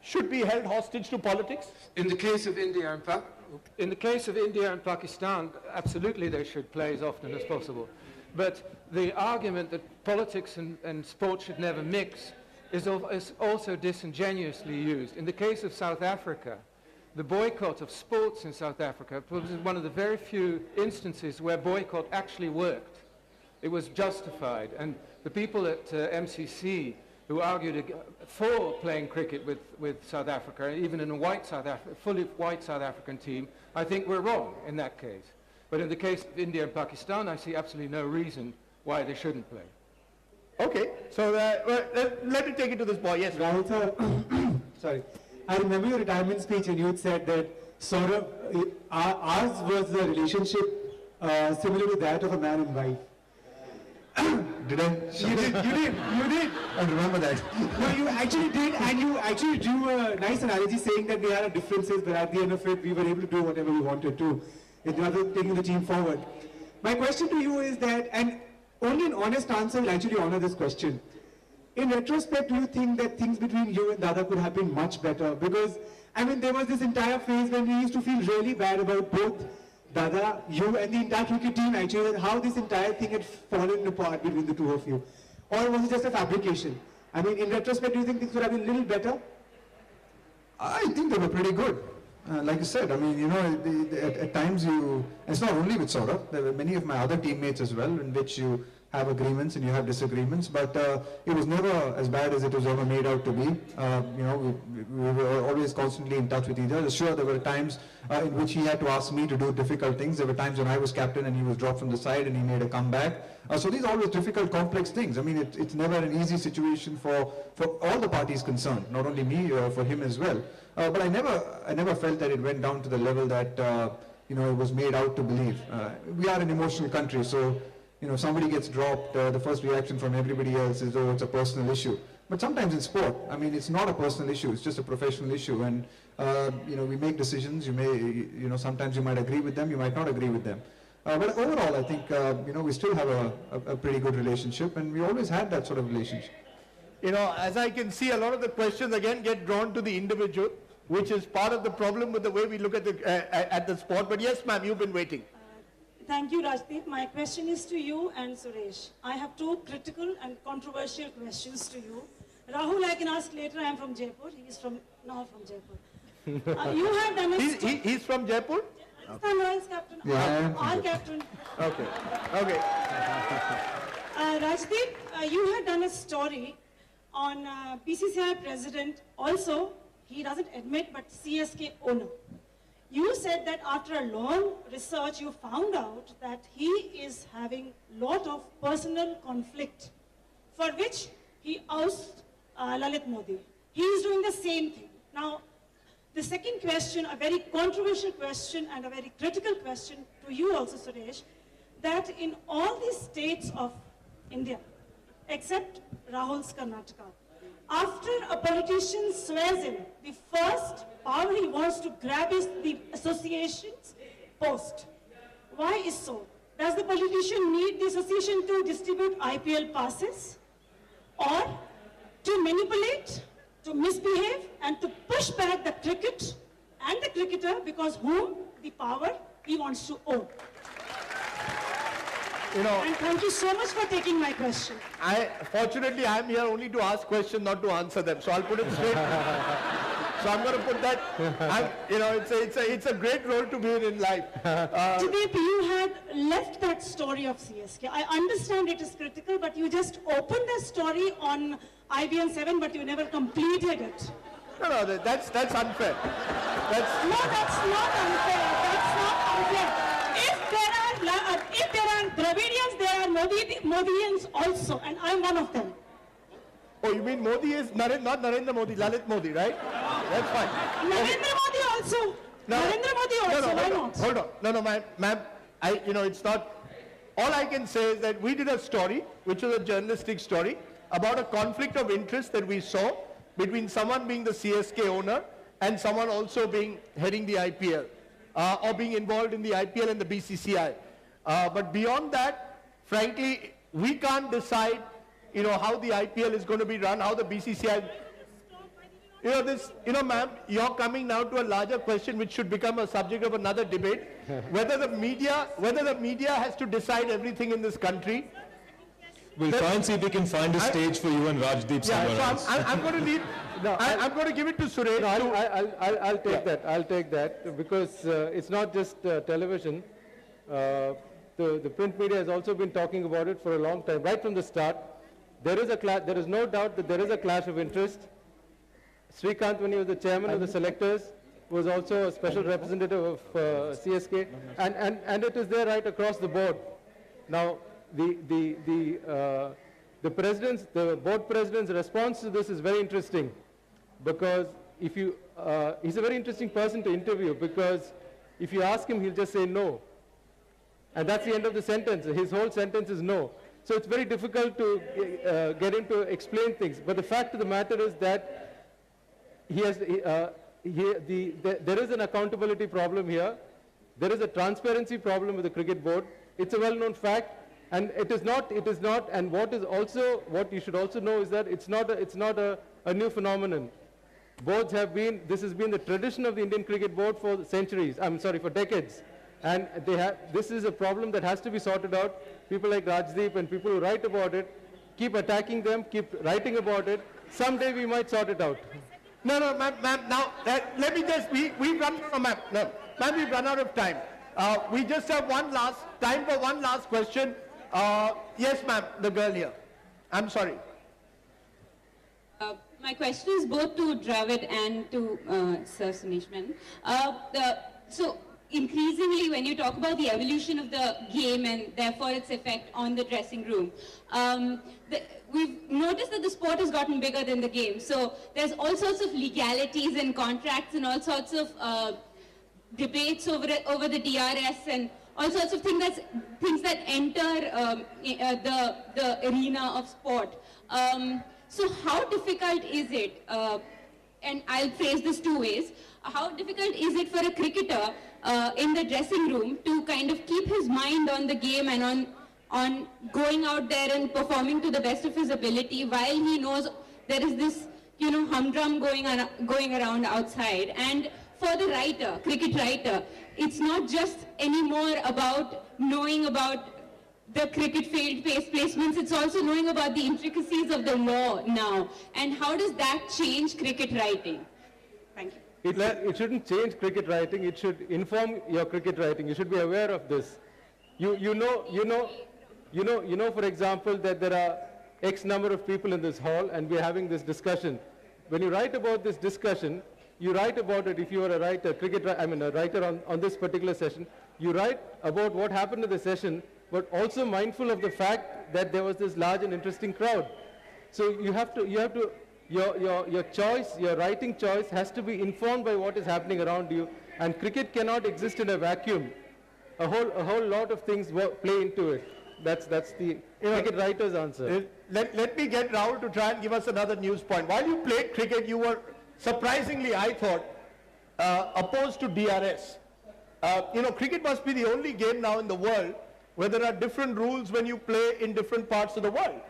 should be held hostage to politics?
In the case of India and Pakistan, absolutely they should play as often as possible. But the argument that politics and sport should never mix is also disingenuously used. In the case of South Africa, the boycott of sports in South Africa was one of the very few instances where boycott actually worked. It was justified, and the people at MCC who argued for playing cricket with South Africa, even in a fully white South African team, I think were wrong in that case. But in the case of India and Pakistan, I see absolutely no reason why they shouldn't play.
Okay, so let me take it to this boy. Yes,
Rahul sir, sorry. I remember your retirement speech and you had said that sort of ours was the relationship similar to that of a man and wife.
Did I?
You did.
I remember that.
No, you actually did, and you actually drew a nice analogy saying that we had our differences, but at the end of it, we were able to do whatever we wanted to, in order to taking the team forward. My question to you is that, and only an honest answer will actually honor this question. In retrospect, do you think that things between you and Dada could have been much better? Because, I mean, there was this entire phase when we used to feel really bad about both Dada, you, and the entire cricket team actually, that how this entire thing had fallen apart between the two of you. Or was it just a fabrication? I mean, in retrospect, do you think things would have been a little better?
I think they were pretty good. Like you said, I mean, you know, at times it's not only with Saurabh, there were many of my other teammates as well, in which you have agreements and you have disagreements, but it was never as bad as it was ever made out to be. You know, we were always constantly in touch with each other. Sure, there were times in which he had to ask me to do difficult things. There were times when I was captain and he was dropped from the side and he made a comeback. So these are always difficult, complex things. I mean, it's never an easy situation for all the parties concerned, not only me, for him as well. But I never felt that it went down to the level that you know, it was made out to believe. We are an emotional country, so you know, somebody gets dropped, the first reaction from everybody else is, oh, it's a personal issue. But sometimes in sport, I mean, it's not a personal issue, it's just a professional issue. And, you know, we make decisions, you know, sometimes you might agree with them, you might not agree with them. But overall, I think, you know, we still have a pretty good relationship, and we always had that sort of relationship.
You know, as I can see, a lot of the questions again get drawn to the individual, which is part of the problem with the way we look at the sport. But yes, ma'am, you've been waiting.
Thank you, Rajdeep. My question is to you and Suresh. I have two critical and controversial questions to you. Rahul, I can ask later. I am from Jaipur. He is from Jaipur. You have done a
he's from Jaipur?
Rajasthan Royals captain.
Yeah,
our captain.
Okay. Okay.
Rajdeep, you had done a story on BCCI president. Also, he doesn't admit, but CSK owner. You said that after a long research, you found out that he is having a lot of personal conflict, for which he ousted Lalit Modi. He is doing the same thing. Now, the second question, a very controversial question and a very critical question to you also, Suresh, that in all these states of India, except Rahul's Karnataka, after a politician swears in, the first power he wants to grab is the association's post. Why is so? Does the politician need the association to distribute IPL passes? Or to manipulate, to misbehave, and to push back the cricket and the cricketer, because whom the power he wants to own?
You know,
and thank you so much for taking my question.
Fortunately, I'm here only to ask questions, not to answer them. So I'll put it straight. So I'm going to put that. You know, it's a great role to be in life.
Rajdeep, you had left that story of CSK. I understand it is critical, but you just opened the story on IBN 7, but you never completed it.
No, that's unfair.
No, that's not unfair. That's not unfair. If there are Dravidians, there are Modians also, and I'm one of them.
Oh, you mean Modi is not Narendra Modi, Lalit Modi, right? That's fine.
Narendra Modi also.
No,
Narendra Modi also. Why not?
Hold on. No, ma'am. You know, it's not. All I can say is that we did a story, which was a journalistic story, about a conflict of interest that we saw between someone being the CSK owner and someone also heading the IPL, or being involved in the IPL and the BCCI. But beyond that, frankly, we can't decide, you know, how the IPL is going to be run, how the BCCI. You know, ma'am, you're coming now to a larger question, which should become a subject of another debate, whether the media has to decide everything in this country.
We'll try and see if we can find a stage for you and Rajdeep somewhere else.
I'm going to leave. No, I'm going to give it to Suresh.
No, I'll take that. I'll take that because it's not just television. The print media has also been talking about it for a long time, right from the start. There is no doubt that there is a clash of interest. Srikanth, when he was the chairman of the selectors, was also a special representative of CSK, and it is there right across the board. Now, the board president's response to this is very interesting, because if you, he's a very interesting person to interview, because if you ask him, he'll just say no. And that's the end of the sentence. His whole sentence is no. So it's very difficult to get him to explain things. But the fact of the matter is that he has, there is an accountability problem here. There is a transparency problem with the cricket board. It's a well-known fact. And it is not, and what you should also know is that it's not a new phenomenon. Boards have been, this has been the tradition of the Indian Cricket Board for centuries, for decades. And this is a problem that has to be sorted out. People like Rajdeep and people who write about it, keep attacking them, keep writing about it. Someday we might sort it out.
No, ma'am, now, let me just, we've run out of time. We just have time for one last question. Yes, ma'am, the girl here. I'm sorry.
My question is both to Dravid and to Sir Sunishman. So increasingly, when you talk about the evolution of the game and therefore its effect on the dressing room, we've noticed that the sport has gotten bigger than the game. So there's all sorts of legalities and contracts and all sorts of debates over the DRS and all sorts of things that enter the arena of sport. So how difficult is it, and I'll phrase this two ways, how difficult is it for a cricketer in the dressing room to kind of keep his mind on the game and on going out there and performing to the best of his ability while he knows there is this, humdrum going around outside? And for the writer, cricket writer, it's not just anymore about knowing about the cricket field placements, it's also knowing about the intricacies of the law now. And how does that change cricket writing? Thank you.
It shouldn't change cricket writing, it should inform your cricket writing. You should be aware of this. You know, for example, that there are X number of people in this hall and we're having this discussion. When you write about this discussion, you write about it, if you are a writer, a writer on this particular session, you write about what happened in the session, but also mindful of the fact that there was this large and interesting crowd. So your choice, your writing choice has to be informed by what is happening around you, and cricket cannot exist in a vacuum. A whole lot of things play into it. That's the cricket writer's answer.
Let me get Rahul to try and give us another news point. While you played cricket, you were surprisingly, I thought, opposed to DRS. Cricket must be the only game now in the world where there are different rules when you play in different parts of the world.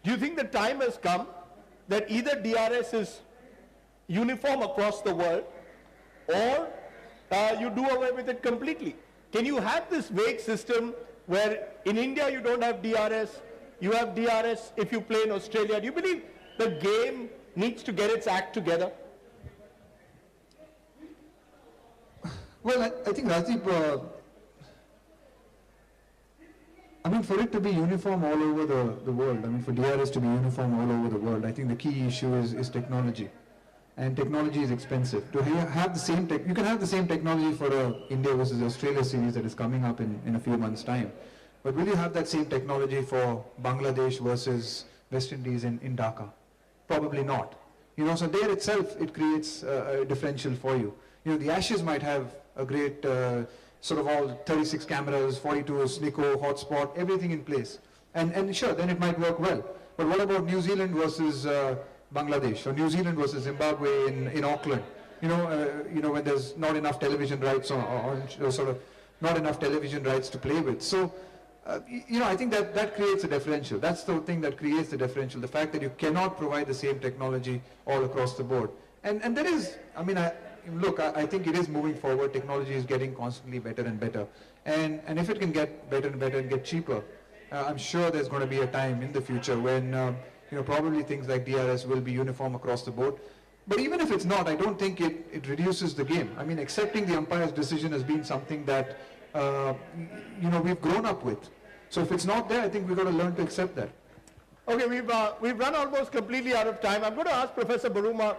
Do you think the time has come that either DRS is uniform across the world or you do away with it completely? Can you have this vague system where in India you don't have DRS, you have DRS if you play in Australia? Do you believe the game needs to get its act together?
Well, I think Rajdeep, for it to be uniform all over the world, for DRS to be uniform all over the world, I think the key issue is technology. And technology is expensive. To have the same you can have the same technology for a India versus Australia series that is coming up in a few months' time. But will you have that same technology for Bangladesh versus West Indies in Dhaka? Probably not. So there itself, it creates a differential for you. The Ashes might have a great sort of all 36 cameras, 42 SNICO, hotspot, everything in place. And sure, then it might work well. But what about New Zealand versus Bangladesh, or New Zealand versus Zimbabwe in Auckland? When there's not enough television rights or sort of not enough television rights to play with. So, I think that creates a differential. That's the thing that creates the differential, the fact that you cannot provide the same technology all across the board. And there is, I think it is moving forward. Technology is getting constantly better and better. And if it can get better and better and get cheaper, I'm sure there's going to be a time in the future when, probably things like DRS will be uniform across the board. But even if it's not, I don't think it reduces the game. Accepting the umpire's decision has been something that, we've grown up with. So if it's not there, I think we've got to learn to accept that.
Okay, we've run almost completely out of time. I'm going to ask Professor Buruma.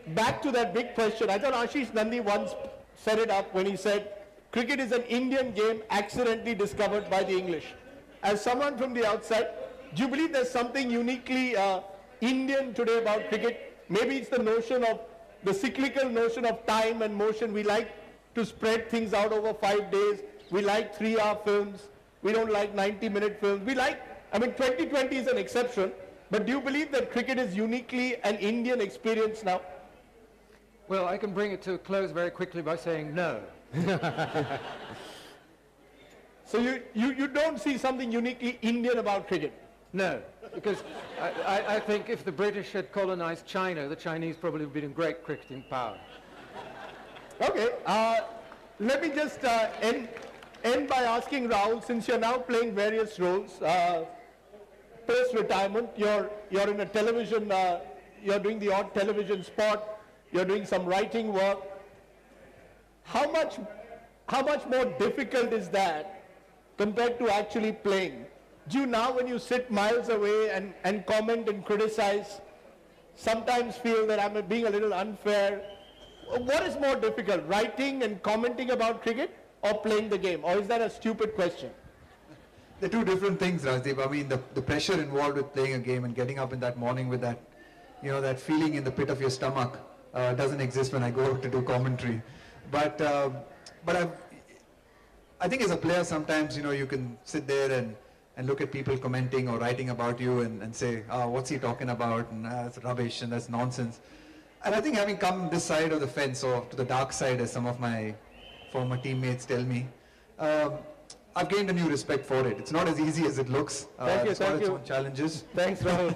back to that big question, I thought Ashish Nandi once set it up when he said, cricket is an Indian game accidentally discovered by the English. As someone from the outside, do you believe there's something uniquely Indian today about cricket? Maybe it's the notion of, the cyclical notion of time and motion. We like to spread things out over 5 days. We like 3-hour films. We don't like 90-minute films. We like, I mean, 2020 is an exception, but do you believe that cricket is uniquely an Indian experience now?
Well, I can bring it to a close very quickly by saying no.
So you don't see something uniquely Indian about cricket?
No, because I think if the British had colonized China, the Chinese probably would have been in great cricketing power.
Okay, let me just end by asking Rahul, since you're now playing various roles, post-retirement, you're in a television, you're doing the odd television spot, you're doing some writing work. How much more difficult is that compared to actually playing? Do you now, when you sit miles away and comment and criticize, sometimes feel that I'm being a little unfair? What is more difficult, writing and commenting about cricket or playing the game? Or is that a stupid question?
They're two different things, Rajdeep. I mean, the pressure involved with playing a game and getting up in that morning with that, that feeling in the pit of your stomach doesn't exist when I go out to do commentary. But I think as a player, sometimes, you can sit there and look at people commenting or writing about you and say, what's he talking about? And that's rubbish and that's nonsense. And I think having come this side of the fence, or to the dark side, as some of my former teammates tell me, I've gained a new respect for it. It's not as easy as it looks. It's got its own challenges.
Thanks, Rahul.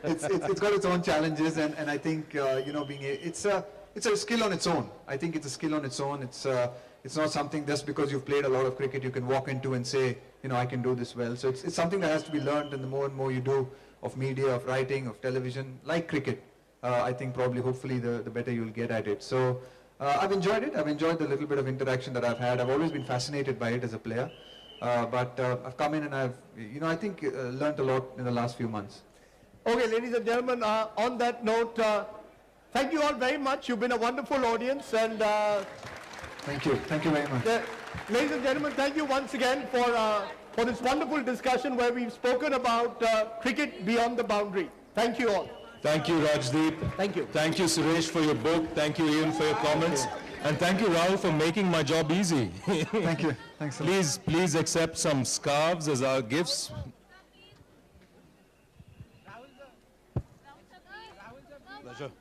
It's got its own challenges, and I think it's a skill on its own. I think it's a skill on its own. It's not something just because you've played a lot of cricket you can walk into and say, I can do this well. So it's something that has to be learned, and the more and more you do of media, of writing, of television, like cricket, I think probably, hopefully, the better you'll get at it. So I've enjoyed it. I've enjoyed the little bit of interaction that I've had. I've always been fascinated by it as a player. But I've come in and I've, I think, learned a lot in the last few months.
Okay, ladies and gentlemen, on that note, thank you all very much. You've been a wonderful audience, and
thank you. Thank you very much.
Ladies and gentlemen, thank you once again for this wonderful discussion where we've spoken about cricket beyond the boundary. Thank you all.
Thank you, Rajdeep.
Thank you.
Thank you, Suresh, for your book. Thank you, Ian, for your comments. And thank you, Rahul, for making my job easy.
Thank you. Thanks a lot.
Please accept some scarves as our gifts. Pleasure.